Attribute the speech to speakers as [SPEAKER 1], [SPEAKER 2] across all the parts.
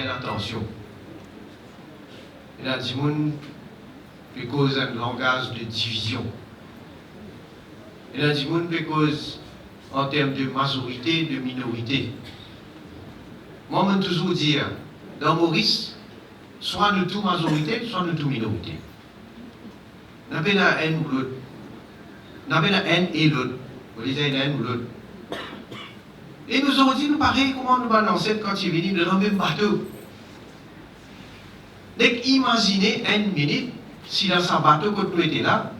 [SPEAKER 1] bien attention. Il y a des gens qui causent un langage de division. Il y a des gens qui causent en termes de majorité, de minorité. Moi, je veux toujours dire, dans Maurice, soit nous tous majorité, soit nous tous minorité. Nous avons la haine ou l'autre. Nous avons la haine et l'autre. Vous lisez la haine ou l'autre. Et nous avons dit, nous pareil, comment nous balancer quand il vient dans le même bateau. Donc, imaginez une minute, si dans ce bateau, quand nous étions là,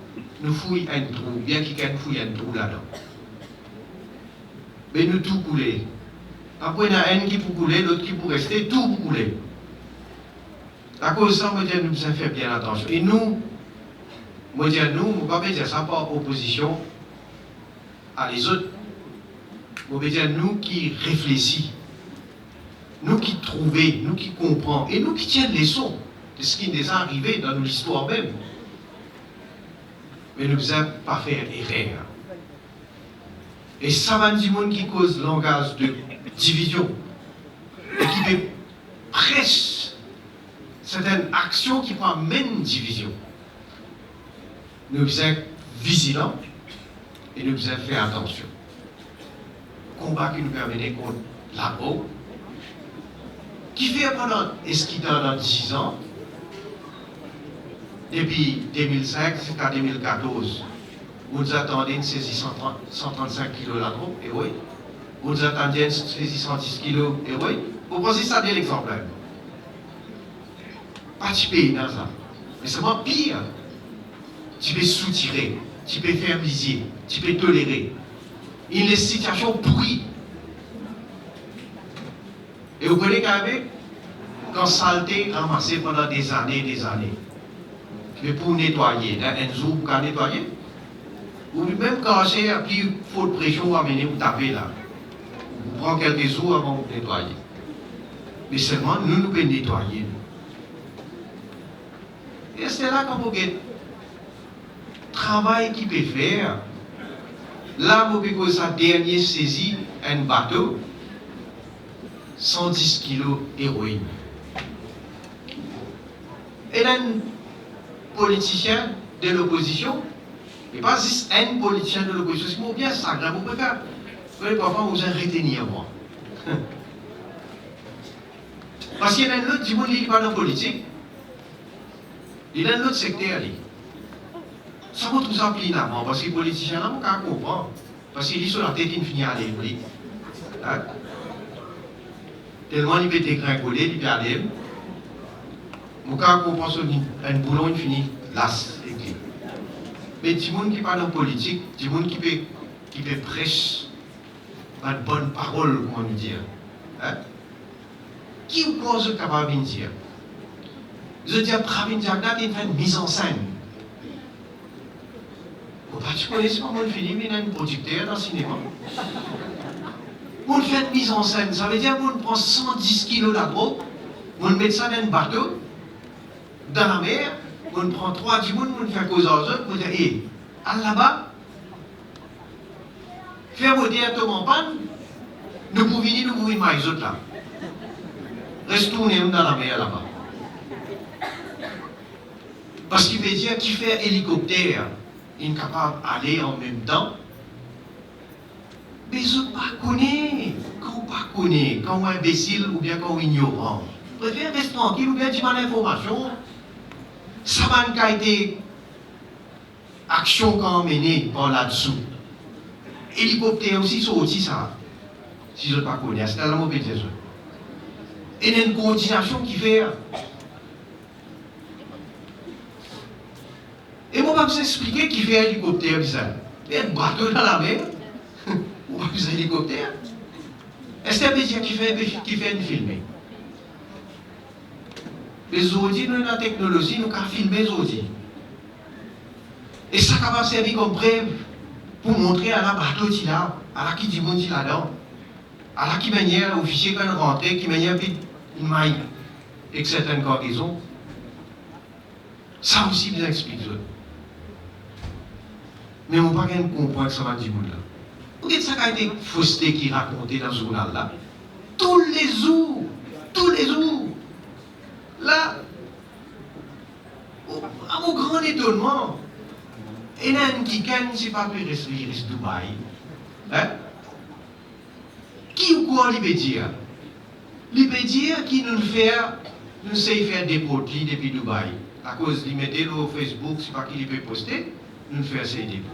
[SPEAKER 1] nous fouillons un trou, bien qu'il y ait un trou là-dedans. Mais nous tout couler. Après, il y a un qui peut couler, l'autre qui peut rester, tout peut couler. À cause de ça, nous devons faire bien attention. Et nous, nous ne pouvons pas dire ça par opposition à les autres. Nous devons dire nous qui réfléchissons, nous qui trouvons, nous qui comprenons, et nous qui tirons les leçons de ce qui nous est arrivé dans l'histoire même. Mais nous ne devons pas faire erreur. Et ça va du monde qui cause langage de division et qui fait presque certaines actions qui amènent division. Nous devons être vigilants et nous devons faire attention. Combat qui nous permet contre l'agro, qui fait pendant, est-ce qu'il dans 10 ans, depuis 2005 jusqu'à 2014, vous attendez une saisie 135 kg l'agro, et oui. Vous attendez une saisie 110 kg, et oui. Vous pensez ça bien l'exemplaire. Pas de pays dans ça. Mais c'est vraiment pire. Tu peux soutirer, tu peux faire visier, tu peux tolérer. Il y a des situations pourries. Et vous connaissez quand saleté ramassée pendant des années et des années. Mais pour nettoyer, dans un jour, vous pouvez nettoyer. Ou même quand c'est un petit faute de pression, vous amenez, vous tapez là. Vous prenez quelques jours avant de nettoyer. Mais seulement, nous pouvons nettoyer. Et c'est là qu'on peut travail qu'il peut faire. Là, vous pouvez sa dernière saisie, un bateau, 110 kg d'héroïne. Et là, un politicien de l'opposition, et pas juste un politicien de l'opposition, c'est bien ça, vous pouvez faire. Vous pouvez parfois vous en retenir, moi. Parce qu'il y a un autre, du monde qui n'est pas dans la politique. Il y a un autre secteur. Ça va tout ça plus avant, parce que les politiciens, là, on ne comprend pas. Parce qu'ils sur la tête, ils finissent à aller. Hein? Tellement ils peuvent dégringoler, ils peuvent aller. On ne comprend pas un boulot, il finit là. Mais du monde qui parle en politique, du monde qui peut prêcher une bonne parole, comment nous dire. Hein? Qui ou quoi est capable de dire? Je dis à Pravin Jagdat, il fait une mise en scène. Tu connais pas mon film, il y a un producteur dans le cinéma. On fait une mise en scène, ça veut dire qu'on prend 110 kg d'agro, on met ça dans un bateau, dans la mer, on prend 3 du monde, on fait cause aux autres, on dit, hé, allez là-bas, faire monter un tombe en panne, nous pouvons venir, nous pouvons venir les autres là. Retournez dans la mer là-bas. Parce qu'il veut dire qu'il fait hélicoptère. Il est capable d'aller en même temps. Mais je ne connais pas. Quand on ne connaît pas, quand on est imbécile ou bien quand on est ignorant, je préfère rester tranquille ou bien dire l'information. Ça va été action qu'on a menée par là-dessous. Hélicoptère aussi, c'est aussi ça. Si je ne connais pas, c'est la mauvaise chose. Et il y a une coordination qui fait. Et moi, je vais vous expliquer qui fait un hélicoptère bizarre. Il y a un bateau dans la mer. Ou pas un hélicoptère. Est-ce que c'est un qui fait une filmée? Les audits, nous avons la technologie, nous avons filmé les audits. Et ça va servir comme preuve pour montrer à la bateau qui là, à la qui dit monde qui là-dedans, à la qui manière l'officier quand il rentre, qui manière une maille, avec certaines cargaisons. Ça aussi, vous explique. Mais on ne peut pas comprendre que ça va du monde là. Vous dites ça qui a été fausseté qui raconté dans ce journal là. Tous les jours, Et là, qui gagne, c'est pas plus risque Dubaï. Hein? Qui ou quoi il peut dire? Il peut dire qui nous sait faire des produits depuis Dubaï. À cause de mettre au Facebook, c'est pas qu'il peut poster, nous faire ces dépôts.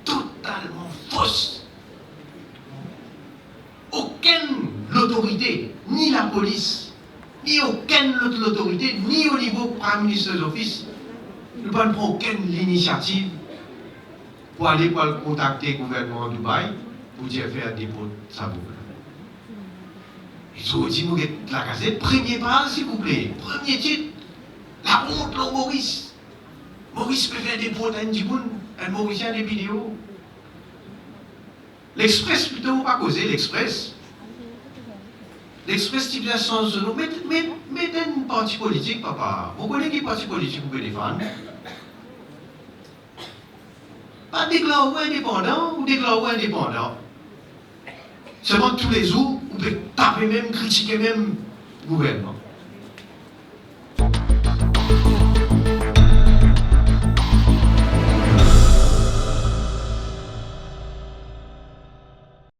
[SPEAKER 1] Totalement fausse. Aucune autorité, ni la police, ni aucune autre autorité, ni au niveau Prime Minister's Office, ne prend aucune initiative pour aller contacter le gouvernement de Dubaï pour dire faire un dépôt de sa boucle. Et so, dit nous la Gazette, premier page, s'il vous plaît, premier titre, la honte de Maurice. Maurice peut faire des dépôt d'un Djiboun, un Mauricien des vidéos. L'Express plutôt, pas causer l'Express. L'Express, type sens de nous. Mettez un parti politique, papa. Vous connaissez quel parti politique vous pouvez défendre? Pas déclarer indépendant ou déclarer indépendant. Seulement tous les jours, vous pouvez taper même, critiquer même le gouvernement.